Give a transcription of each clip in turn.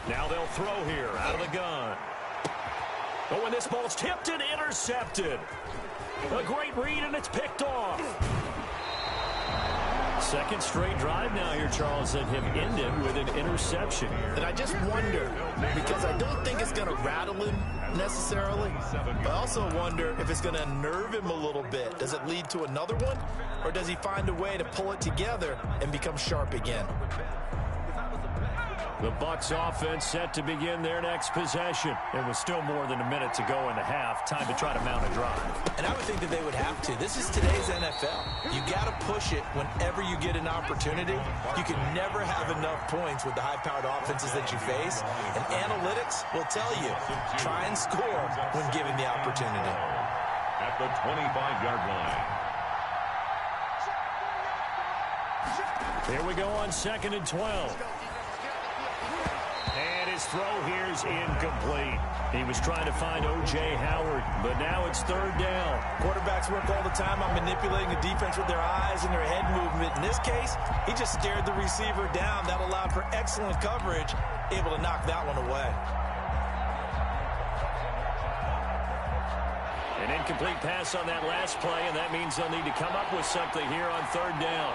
Now they'll throw here out of the gun. Oh, and this ball's tipped and intercepted. A great read, and it's picked off. Second straight drive now here, Charles, that have ended with an interception. And I just wonder, because I don't think it's going to rattle him necessarily, but I also wonder if it's going to unnerve him a little bit. Does it lead to another one, or does he find a way to pull it together and become sharp again? The Bucs offense set to begin their next possession. There was still more than a minute to go in the half. Time to try to mount a drive. And I would think that they would have to. This is today's NFL. You got to push it whenever you get an opportunity. You can never have enough points with the high-powered offenses that you face. And analytics will tell you, try and score when given the opportunity. At the 25-yard line. Here we go on 2nd and 12. And his throw here's incomplete. He was trying to find O.J. Howard, but now it's 3rd down. Quarterbacks work all the time on manipulating the defense with their eyes and their head movement. In this case, he just stared the receiver down. That allowed for excellent coverage, able to knock that one away. An incomplete pass on that last play, and that means they'll need to come up with something here on 3rd down.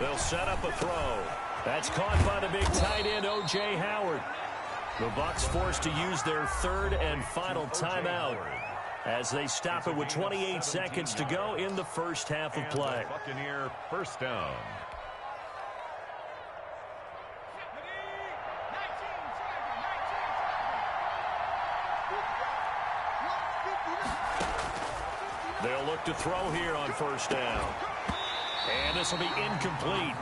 They'll set up a throw. That's caught by the big tight end, O.J. Howard. The Bucs forced to use their 3rd and final timeout as they stop it with 28 seconds to go in the first half of play. Buccaneer first down. They'll look to throw here on 1st down. And this will be incomplete.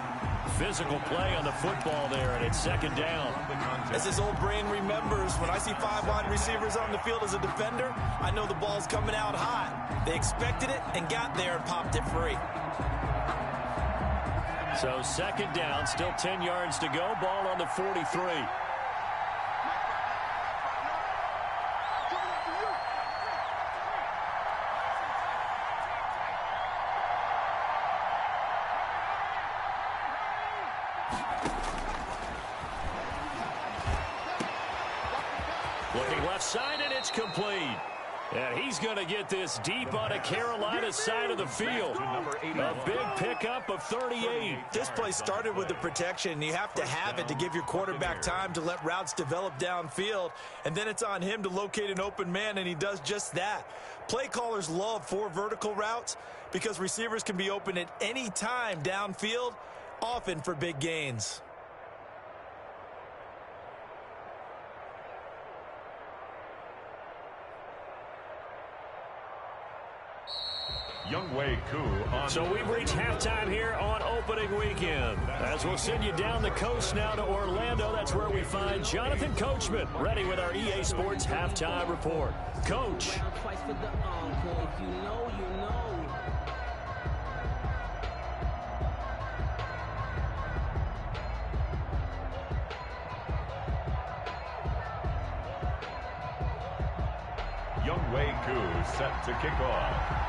Physical play on the football there, and it's 2nd down. As his old brain remembers, when I see 5 wide receivers on the field as a defender, I know the ball's coming out hot. They expected it and got there and popped it free. So 2nd down, still 10 yards to go. Ball on the 43. Looking left side, and it's complete. And he's going to get this deep on a Carolina side of the field. A big pickup of 38. This play started with the protection. You have to have it to give your quarterback time to let routes develop downfield. And then it's on him to locate an open man, and he does just that. Play callers love 4 vertical routes because receivers can be open at any time downfield, often for big gains. Youngway Koo. So we've reached halftime here on opening weekend. As we'll send you down the coast now to Orlando, that's where we find Jonathan Coachman, ready with our EA Sports halftime report. Coach. Youngway Koo set to kick off.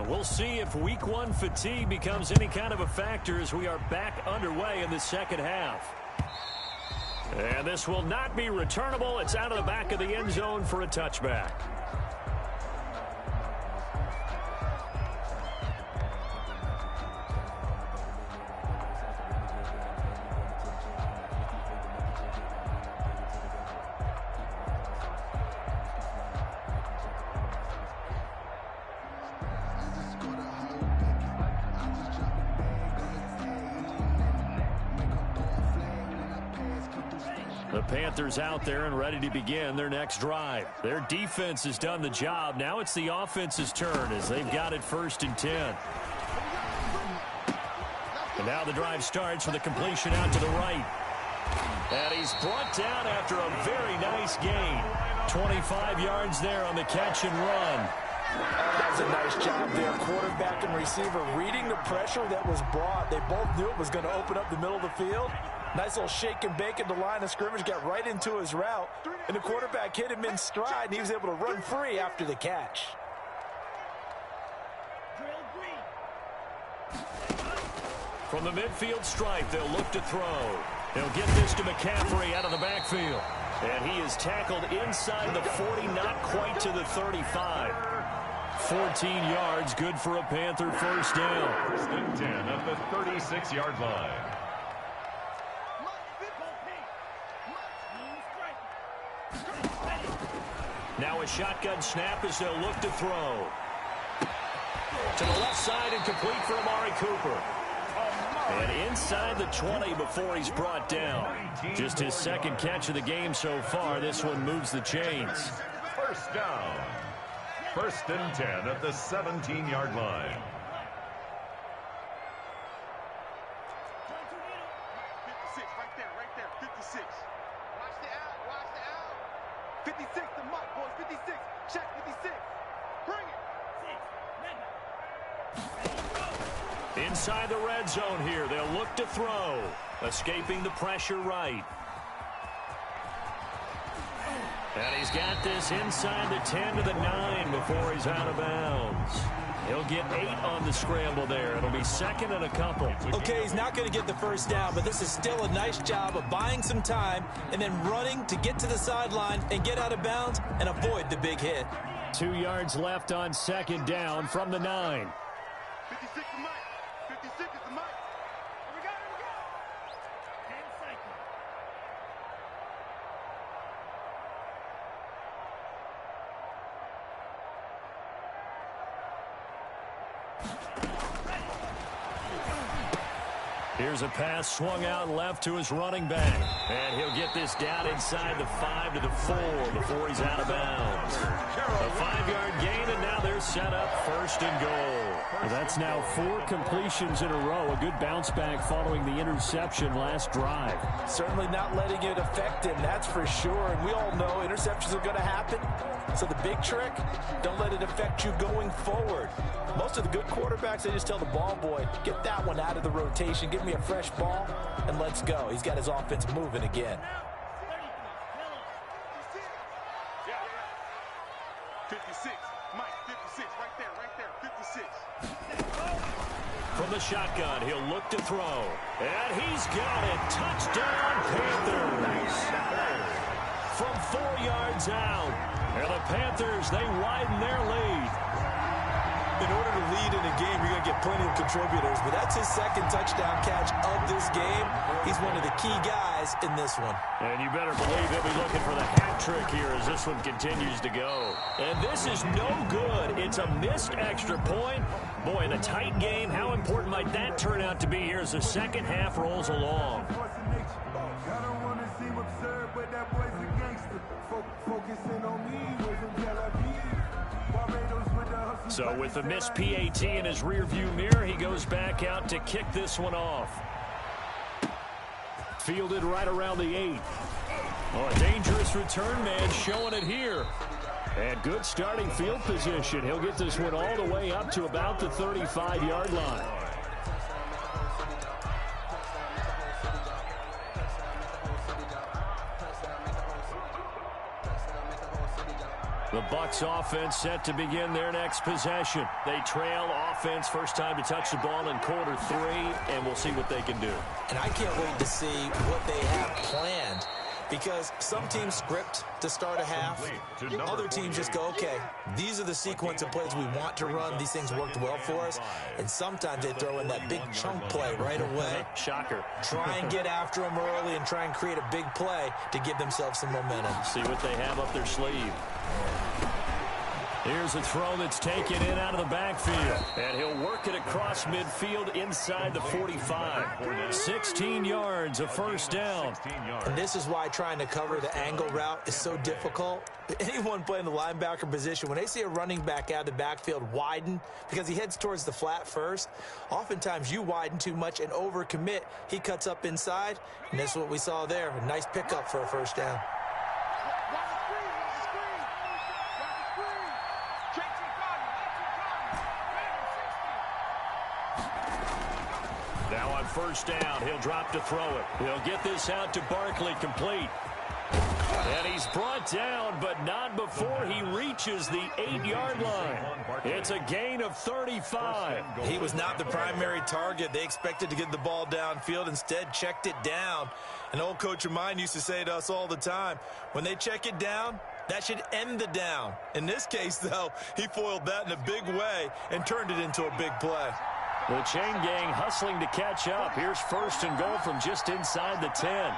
We'll see if week 1 fatigue becomes any kind of a factor as we are back underway in the second half. And this will not be returnable. It's out of the back of the end zone for a touchback. The Panthers out there and ready to begin their next drive. Their defense has done the job. Now it's the offense's turn as they've got it 1st and 10. And now the drive starts with a completion out to the right. And he's brought down after a very nice gain. 25 yards there on the catch and run. That was a nice job there. Quarterback and receiver reading the pressure that was brought. They both knew it was going to open up the middle of the field. Nice little shake and bake at the line of scrimmage. Got right into his route. And the quarterback hit him in stride, and he was able to run free after the catch. From the midfield stripe, they'll look to throw. They'll get this to McCaffrey out of the backfield. And he is tackled inside the 40, not quite to the 35. 14 yards, good for a Panther first down. First and 10 at the 36-yard line. Now a shotgun snap as they'll look to throw. To the left side and complete for Amari Cooper. And inside the 20 before he's brought down. Just his second catch of the game so far. This one moves the chains. First down. First and 10 at the 17-yard line. 56, right there, 56. Watch the out. 56, the mark, boys, 56. Check 56. Bring it. Inside the red zone here. They'll look to throw. Escaping the pressure right. And he's got this inside the 10 to the 9 before he's out of bounds. He'll get 8 on the scramble there. It'll be second and a couple. Okay, he's not going to get the first down, but this is still a nice job of buying some time and then running to get to the sideline and get out of bounds and avoid the big hit. 2 yards left on second down from the 9. 56 is Mike. 56 is the Mike. Here we go. 10 seconds. Here's a pass swung out left to his running back. And he'll get this down inside the 5 to the 4 before he's out of bounds. A 5-yard gain, and now they're set up first and goal. Well, that's now 4 completions in a row. A good bounce back following the interception last drive. Certainly not letting it affect him, that's for sure. And we all know interceptions are going to happen. So the big trick, don't let it affect you going forward. Most of the good quarterbacks, they just tell the ball boy, get that one out of the rotation, give me a fresh ball, and let's go. He's got his offense moving again. 56, Mike, 56, right there, 56. From the shotgun, he'll look to throw. And he's got it. Touchdown, Panthers. From 4 yards out. And the Panthers, they widen their lead. In order to lead in a game, you're going to get plenty of contributors, but that's his second touchdown catch of this game. He's one of the key guys in this one. And you better believe he'll be looking for the hat trick here as this one continues to go. And this is no good. It's a missed extra point. Boy, in a tight game, how important might that turn out to be here as the second half rolls along? So with the missed PAT in his rearview mirror, he goes back out to kick this one off. Fielded right around the 8. Oh, a dangerous return man showing it here. And good starting field position. He'll get this one all the way up to about the 35-yard line. The Bucs offense set to begin their next possession. They trail offense, first time to touch the ball in quarter 3, and we'll see what they can do. And I can't wait to see what they have planned, because some teams script to start a half. Other teams just go, okay, these are the sequence of plays we want to run. These things worked well for us. And sometimes they throw in that big chunk play right away. Shocker. Try and get after them early and try and create a big play to give themselves some momentum. See what they have up their sleeve. Here's a throw that's taken in out of the backfield. And he'll work it across midfield inside the 45. 16 yards, a first down. And this is why trying to cover the angle route is so difficult. Anyone playing the linebacker position, when they see a running back out of the backfield widen because he heads towards the flat first, oftentimes you widen too much and overcommit. He cuts up inside, and that's what we saw there. A nice pickup for a first down. Now on first down, he'll drop to throw it. He'll get this out to Barkley, complete. And he's brought down, but not before he reaches the 8-yard line. It's a gain of 35. He was not the primary target. They expected to get the ball downfield, instead checked it down. An old coach of mine used to say to us all the time, when they check it down, that should end the down. In this case, though, he foiled that in a big way and turned it into a big play. The chain gang hustling to catch up. Here's first and goal from just inside the 10.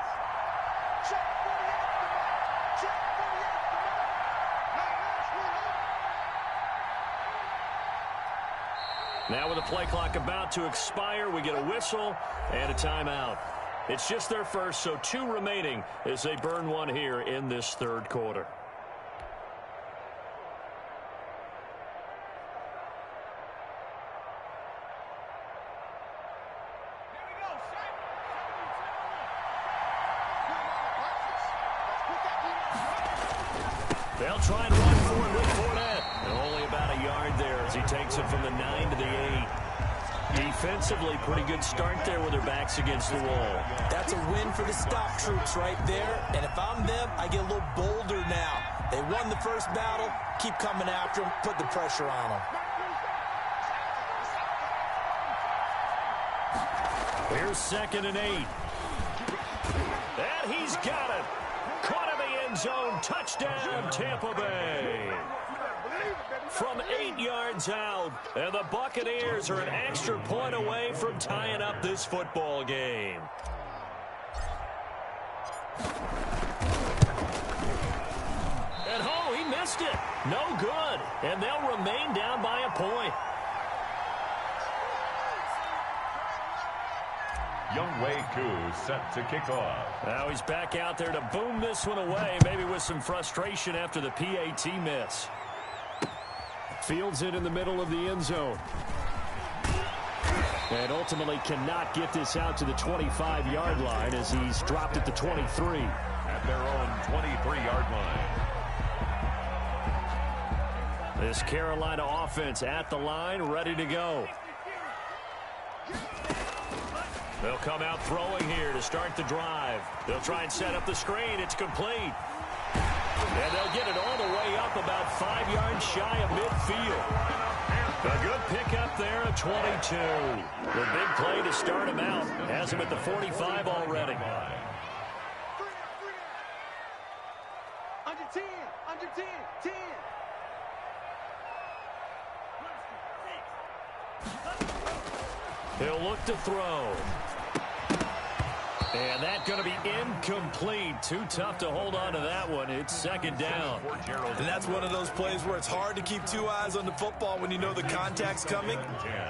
Now with the play clock about to expire, we get a whistle and a timeout. It's just their first, so 2 remaining as they burn one here in this third quarter. They'll try and run for it with Fournette. And only about a yard there as he takes it from the 9 to the 8. Defensively, pretty good start there with their backs against the wall. That's a win for the stop troops right there. And if I'm them, I get a little bolder now. They won the first battle. Keep coming after them. Put the pressure on them. Here's 2nd and 8. And he's got it. Caught in the end zone. Touchdown, Tampa Bay. From 8 yards out, and the Buccaneers are an extra point away from tying up this football game. And oh, he missed it. No good. And they'll remain down by a point. Younghoe Koo set to kick off. Now he's back out there to boom this one away, maybe with some frustration after the PAT miss. Fields it in the middle of the end zone. And ultimately cannot get this out to the 25-yard line as he's dropped at the 23. At their own 23-yard line. This Carolina offense at the line, ready to go. They'll come out throwing here to start the drive. They'll try and set up the screen. It's complete. And they'll get it all the way up about 5 yards shy of midfield. A good pickup there at 22. The big play to start him out. Has him at the 45 already. Under 10, under 10, 10. He'll look to throw. And that's going to be incomplete. Too tough to hold on to that one. It's 2nd down. And that's one of those plays where it's hard to keep 2 eyes on the football when you know the contact's coming,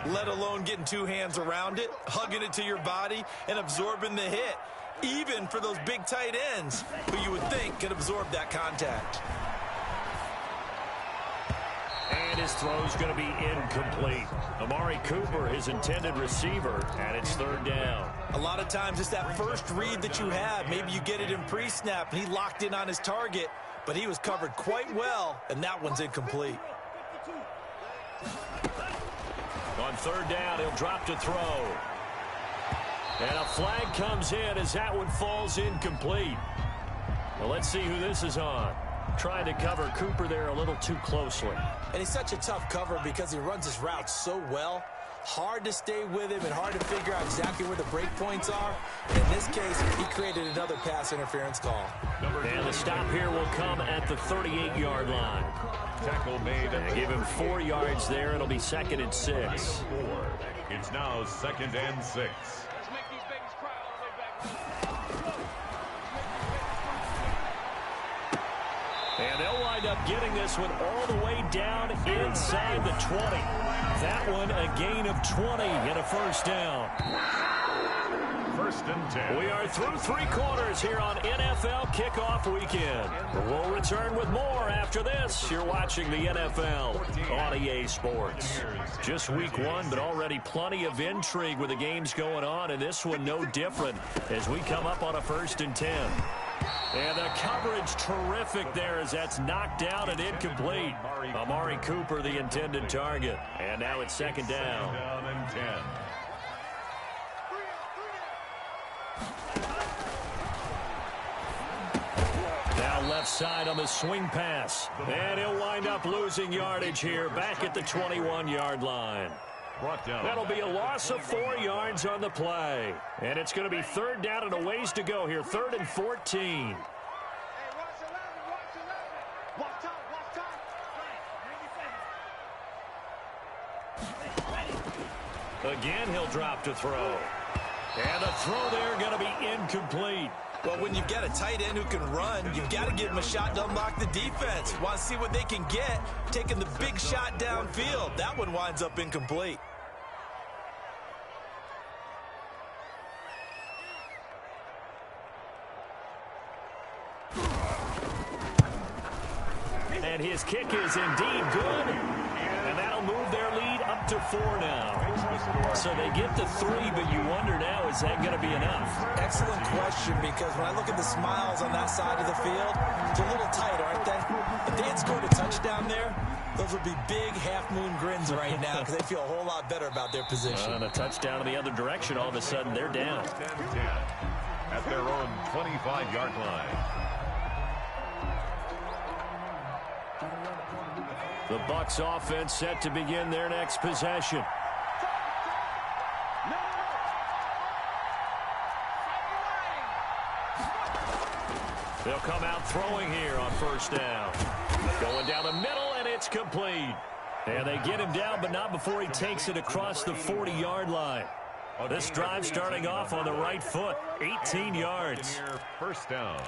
let alone getting 2 hands around it, hugging it to your body, and absorbing the hit, even for those big tight ends who you would think could absorb that contact. And his throw's going to be incomplete. Amari Cooper, his intended receiver, and it's 3rd down. A lot of times it's that first read that you have. Maybe you get it in pre-snap, and he locked in on his target, but he was covered quite well, and that one's incomplete. On 3rd down, he'll drop to throw. And a flag comes in as that one falls incomplete. Well, let's see who this is on. Trying to cover Cooper there a little too closely. And he's such a tough cover because he runs his routes so well. Hard to stay with him and hard to figure out exactly where the break points are. In this case, he created another pass interference call. And the stop here will come at the 38-yard line. Tackle made. And give him 4 yards there. It'll be 2nd and 6. It's now 2nd and 6. And they'll wind up getting this one all the way down inside the 20. That one a gain of 20 and a first down. First and 10. We are through 3 quarters here on NFL Kickoff Weekend. We'll return with more after this. You're watching the NFL on EA Sports. Just week 1, but already plenty of intrigue with the games going on, and this one no different as we come up on a first and 10. And the coverage terrific there as that's knocked down and incomplete. Amari Cooper, the intended target. And now it's second down. Down and 10. Now left side on the swing pass. And he'll wind up losing yardage here back at the 21-yard line. That'll be a loss of 4 yards on the play. And it's going to be third down and a ways to go here. 3rd and 14. Again, he'll drop to throw. And the throw there going to be incomplete. Well, when you've got a tight end who can run, you've got to give him a shot to unlock the defense. Want to see what they can get, taking the big shot downfield. That one winds up incomplete. And his kick is indeed good. And that'll move their lead up to 4 now. So they get the 3, but you wonder now, is that going to be enough? Excellent question, because when I look at the smiles on that side of the field, they're a little tight, aren't they? If they had scored a touchdown there, those would be big half-moon grins right now because they feel a whole lot better about their position. And a touchdown in the other direction, all of a sudden they're down. 10-10 at their own 25-yard line. The Bucs offense set to begin their next possession. They'll come out throwing here on first down. Going down the middle, and it's complete. And they get him down, but not before he takes it across the 40-yard line. This drive starting off on the right foot, 18 yards. First down.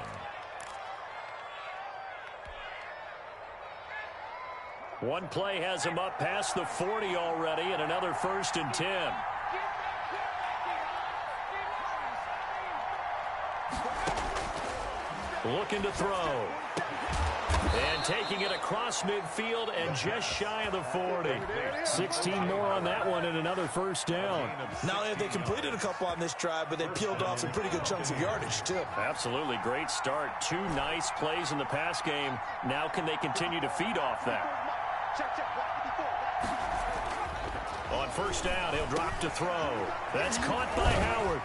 One play has him up past the 40 already, and another 1st and 10. Looking to throw. And taking it across midfield and just shy of the 40. 16 more on that one and another first down. Not only have they completed a couple on this drive, but they peeled off some pretty good chunks of yardage, too. Absolutely great start. 2 nice plays in the pass game. Now can they continue to feed off that? On first down, he'll drop to throw. That's caught by Howard.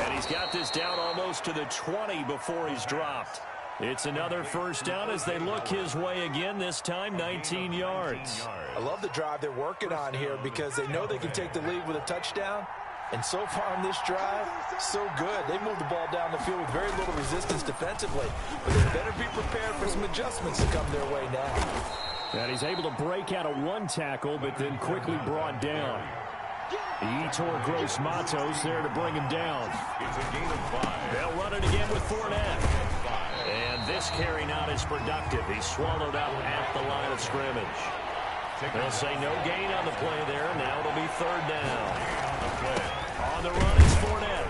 And he's got this down almost to the 20 before he's dropped. It's another first down as they look his way again, this time 19 yards. I love the drive they're working on here because they know they can take the lead with a touchdown. And so far on this drive, so good. They moved the ball down the field with very little resistance defensively. But they better be prepared for some adjustments to come their way now. And he's able to break out of 1 tackle, but then quickly brought down. Yetur Gross-Matos there to bring him down. It's a gain of 5. They'll run it again with Fournette. And this carry not as productive. He's swallowed up at the line of scrimmage. They'll say no gain on the play there. Now it'll be 3rd down. On the run is Fournette.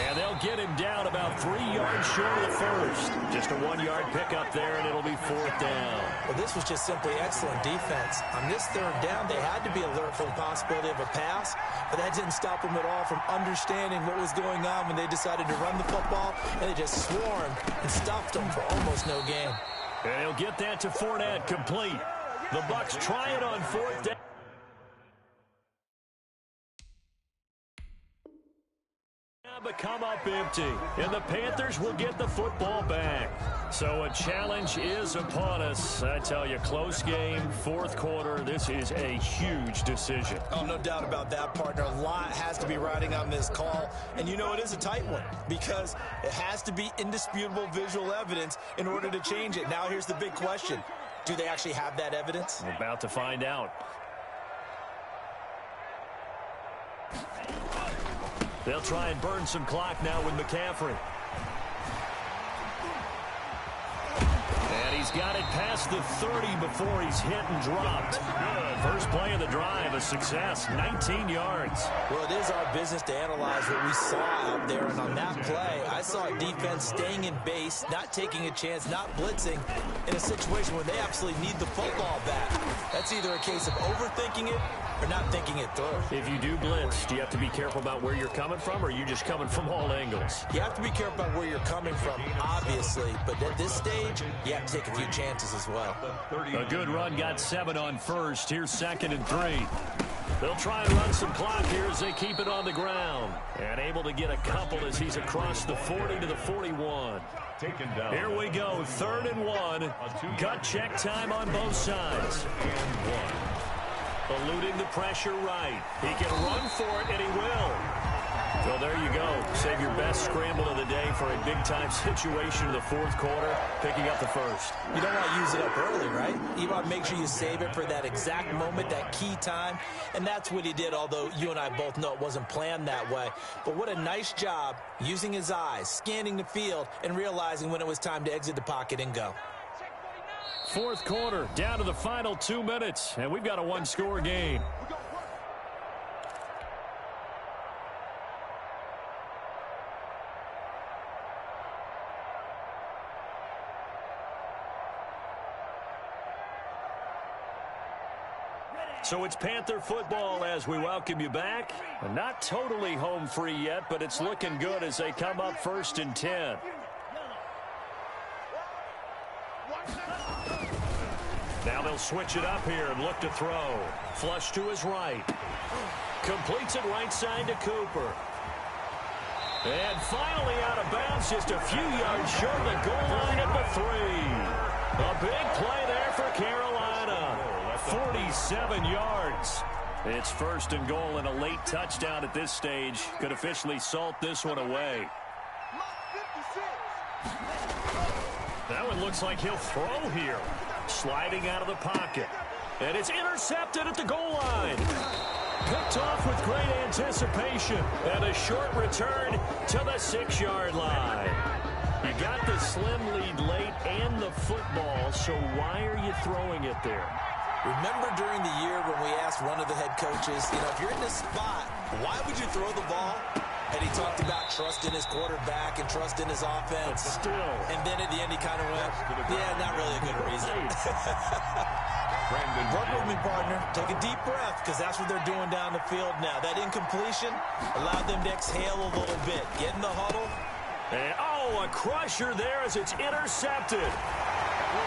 And they'll get him down about 3 yards short of the first. Just a 1-yard pickup there, and it'll be 4th down. Well, this was just simply excellent defense. On this 3rd down, they had to be alert for the possibility of a pass, but that didn't stop them at all from understanding what was going on when they decided to run the football, and they just swarmed and stopped them for almost no gain. And he'll get that to Fournette, complete. The Bucs try it on 4th down. But come up empty, and the Panthers will get the football back. So a challenge is upon us. I tell you, close game, 4th quarter. This is a huge decision. Oh, no doubt about that, partner. A lot has to be riding on this call, and you know it is a tight one because it has to be indisputable visual evidence in order to change it. Now here's the big question. Do they actually have that evidence? We're about to find out. They'll try and burn some clock now with McCaffrey. And he's He's got it past the 30 before he's hit and dropped. First play of the drive, a success, 19 yards. Well, it is our business to analyze what we saw out there, and on that play, I saw a defense staying in base, not taking a chance, not blitzing, in a situation where they absolutely need the football back. That's either a case of overthinking it or not thinking it through. If you do blitz, do you have to be careful about where you're coming from, or are you just coming from all angles? You have to be careful about where you're coming from, obviously, but at this stage, you have to take a few chances as well. A good run got 7 on first. Here's 2nd and 3. They'll try and run some clock here as they keep it on the ground. And able to get a couple as he's across the 40 to the 41. Here we go, 3rd and 1. Gut check time on both sides. Eluding the pressure right. He can run for it, and he will. So there you go. Save your best scramble of the day for a big-time situation in the 4th quarter, picking up the first. You don't want to use it up early, right? You want to make sure you save it for that exact moment, that key time, and that's what he did, although you and I both know it wasn't planned that way. But what a nice job using his eyes, scanning the field, and realizing when it was time to exit the pocket and go. 4th quarter, down to the final 2 minutes, and we've got a 1-score game. So it's Panther football as we welcome you back. Not totally home free yet, but it's looking good as they come up 1st and 10. Now they'll switch it up here and look to throw. Flush to his right. Completes it right side to Cooper. And finally out of bounds, just a few yards short of the goal line at the 3. A big play there for Carolina. 47 yards. It's 1st and goal, and a late touchdown at this stage could officially salt this one away. That one looks like he'll throw here. Sliding out of the pocket. And it's intercepted at the goal line. Picked off with great anticipation. And a short return to the 6-yard line. You got the slim lead late and the football, so why are you throwing it there? Remember during the year when we asked one of the head coaches, if you're in this spot, why would you throw the ball? And he talked about trust in his quarterback and trust in his offense. But still. And then at the end he kind of went, yeah, not really a good reason. Work with me, partner. Take a deep breath, because that's what they're doing down the field now. That incompletion allowed them to exhale a little bit. Get in the huddle. And, a crusher there as it's intercepted.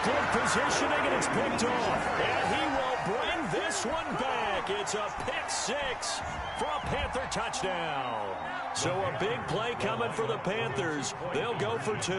Good positioning, and it's picked off. And he will bring this one back. It's a pick 6 for a Panther touchdown. So a big play coming for the Panthers. They'll go for 2.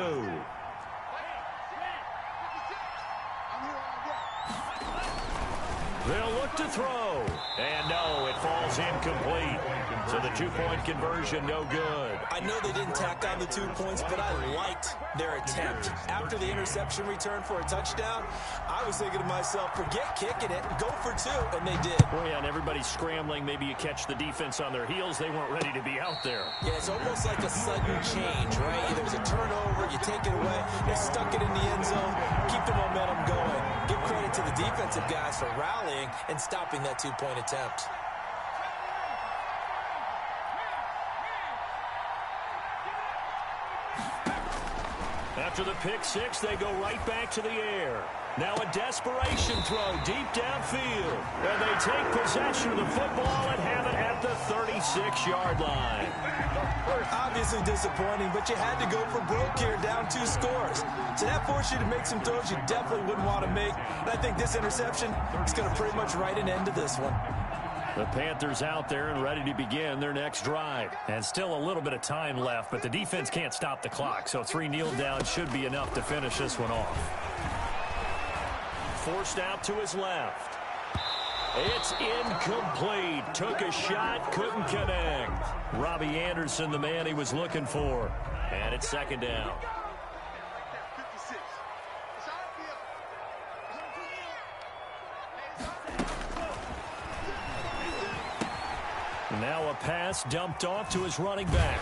They'll look to throw. And no, it falls incomplete. So the 2-point conversion, no good. I know they didn't tack on the 2 points, but I liked their attempt. After the interception return for a touchdown, I was thinking to myself, forget kicking it, go for 2, and they did. Well, yeah, and everybody's scrambling. Maybe you catch the defense on their heels. They weren't ready to be out there. Yeah, it's almost like a sudden change, right? There was a turnover, you take it away, they stuck it in the end zone, keep the momentum going. Give credit to the defensive guys for rallying and stopping that 2-point attempt. After the pick 6, they go right back to the air. Now a desperation throw deep downfield. And they take possession of the football and have it at the 36-yard line. Obviously disappointing, but you had to go for broke here, down 2 scores. So that forced you to make some throws you definitely wouldn't want to make. And I think this interception is going to pretty much write an end to this one. The Panthers out there and ready to begin their next drive. And still a little bit of time left, but the defense can't stop the clock. So 3 kneel downs should be enough to finish this one off. Forced out to his left. It's incomplete. Took a shot, couldn't connect. Robbie Anderson, the man he was looking for. And it's 2nd down. Now a pass dumped off to his running back.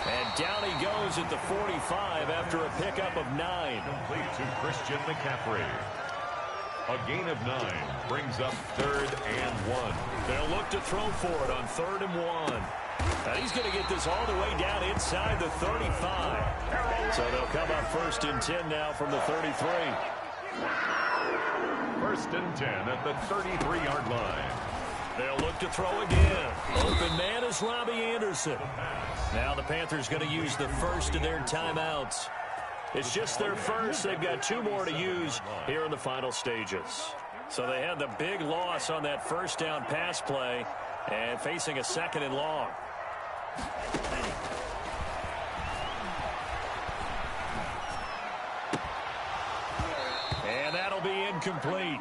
And down he goes at the 45 after a pickup of 9. Complete to Christian McCaffrey. A gain of 9 brings up 3rd and 1. They'll look to throw for it on 3rd and 1. Now he's going to get this all the way down inside the 35. So they'll come up 1st and 10 now from the 33. 1st and 10 at the 33-yard line. They'll look to throw again. Open man is Robbie Anderson. Now the Panthers going to use the first of their timeouts. It's just their first. They've got 2 more to use here in the final stages. So they had the big loss on that first down pass play and facing a 2nd and long. And that'll be incomplete.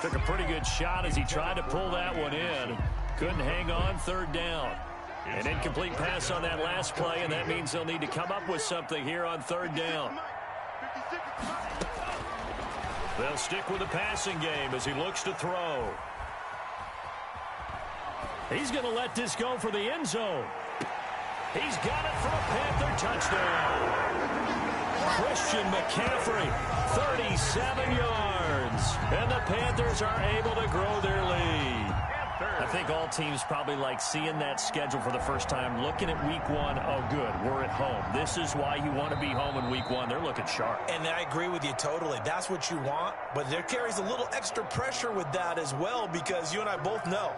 Took a pretty good shot as he tried to pull that one in. Couldn't hang on 3rd down. An incomplete pass on that last play, and that means they'll need to come up with something here on 3rd down. They'll stick with the passing game as he looks to throw. He's going to let this go for the end zone. He's got it for a Panther touchdown. Christian McCaffrey, 37 yards. And the Panthers are able to grow their lead. I think all teams probably like seeing that schedule for the first time, looking at week 1. Oh, good, we're at home. This is why you want to be home in week 1. They're looking sharp. And I agree with you totally. That's what you want. But there carries a little extra pressure with that as well, because you and I both know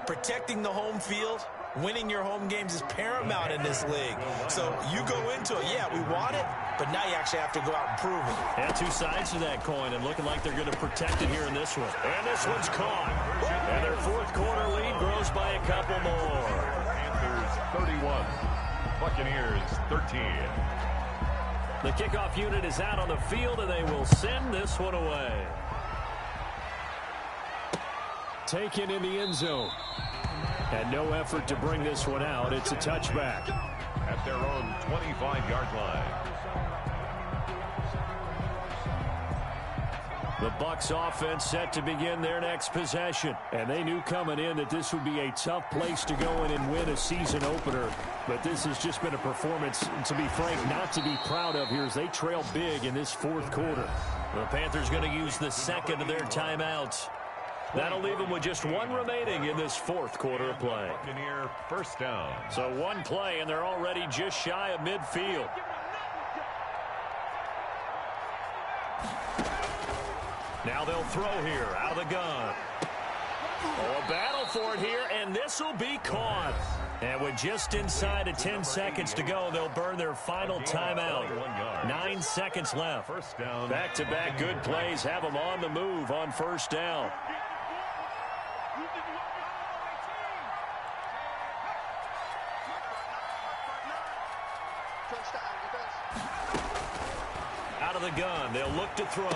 protecting the home field, winning your home games is paramount in this league. So you go into it, yeah, we want it, but now you actually have to go out and prove it. Yeah, 2 sides to that coin, and looking like they're going to protect it here in this one. And this one's caught. And their 4th quarter lead grows by a couple more. Panthers 31, Buccaneers 13. The kickoff unit is out on the field, and they will send this one away. Taken in the end zone. And no effort to bring this one out. It's a touchback. At their own 25-yard line. The Bucs offense set to begin their next possession. And they knew coming in that this would be a tough place to go in and win a season opener. But this has just been a performance, to be frank, not to be proud of here as they trail big in this 4th quarter. The Panthers going to use the 2nd of their timeouts. That'll leave them with just 1 remaining in this 4th quarter of play. Buccaneer 1st down. So 1 play, and they're already just shy of midfield. Now they'll throw here out of the gun. Oh, a battle for it here, and this will be caught. And with just inside of 10 seconds to go, they'll burn their final timeout. 9 seconds left. First down. Back-to-back good plays have them on the move on 1st down. Out of the gun, they'll look to throw.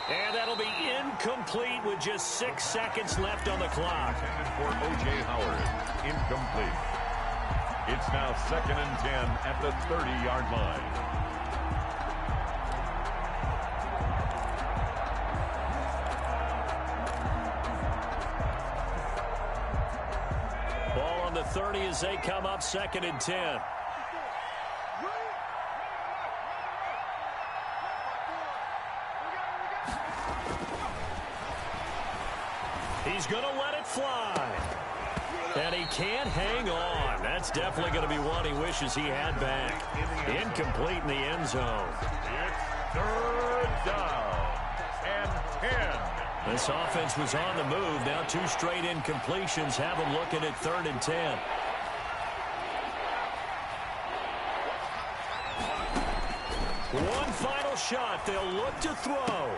And that'll be incomplete with just 6 seconds left on the clock. Intended for O.J. Howard. Incomplete. It's now 2nd and 10 at the 30-yard line. Ball on the 30 as they come up 2nd and 10. He's going to let it fly. And he can't hang on. That's definitely going to be one he wishes he had back. Incomplete in the end zone. It's 3rd down and 10. This offense was on the move. Now 2 straight incompletions have them looking at 3rd and 10. One final shot. They'll look to throw.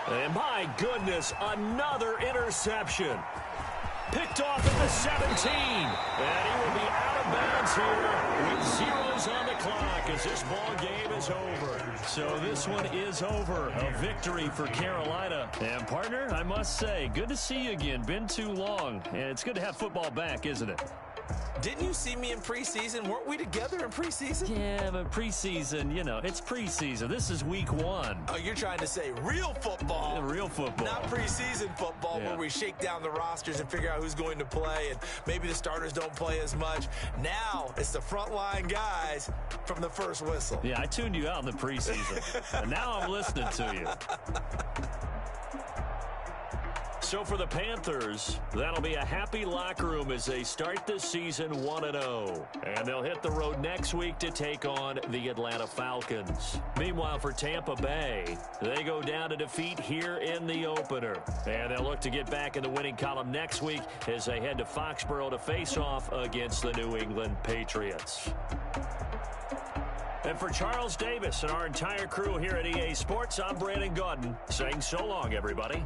And my goodness, another interception. Picked off at the 17. And he will be out of bounds here with zeros on the clock as this ball game is over. So this one is over. A victory for Carolina. And partner, I must say, good to see you again. Been too long. And it's good to have football back, isn't it? Didn't you see me in preseason? Weren't we together in preseason? Yeah, but preseason, you know, it's preseason. This is week 1. Oh, you're trying to say real football. Yeah, real football. Not preseason football where we shake down the rosters and figure out who's going to play, and maybe the starters don't play as much. Now it's the frontline guys from the first whistle. Yeah, I tuned you out in the preseason, and now I'm listening to you. So for the Panthers, that'll be a happy locker room as they start this season 1-0. And they'll hit the road next week to take on the Atlanta Falcons. Meanwhile, for Tampa Bay, they go down to defeat here in the opener. And they'll look to get back in the winning column next week as they head to Foxborough to face off against the New England Patriots. And for Charles Davis and our entire crew here at EA Sports, I'm Brandon Gaudin saying so long, everybody.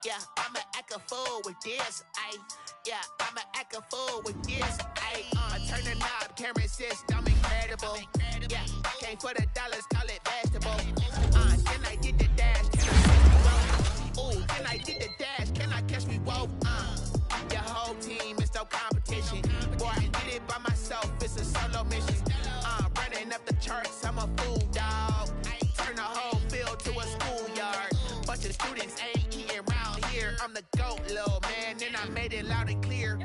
Yeah, I'ma act a fool with this, ayy. Yeah, I'ma act a fool with this, ayy. Turn the knob, camera system incredible. Yeah, came for the dollars, call it vegetable. Then I did the dash, can I catch me woke? Ooh, then I did the dash, can I catch me woke? Your whole team is no competition. Boy, I did it by myself, it's a solo mission. Running up the charts, I'm a fool, dog. Turn the whole field to a schoolyard. Bunch of students ain't eating round here. I'm the GOAT, little man, and I made it loud and clear.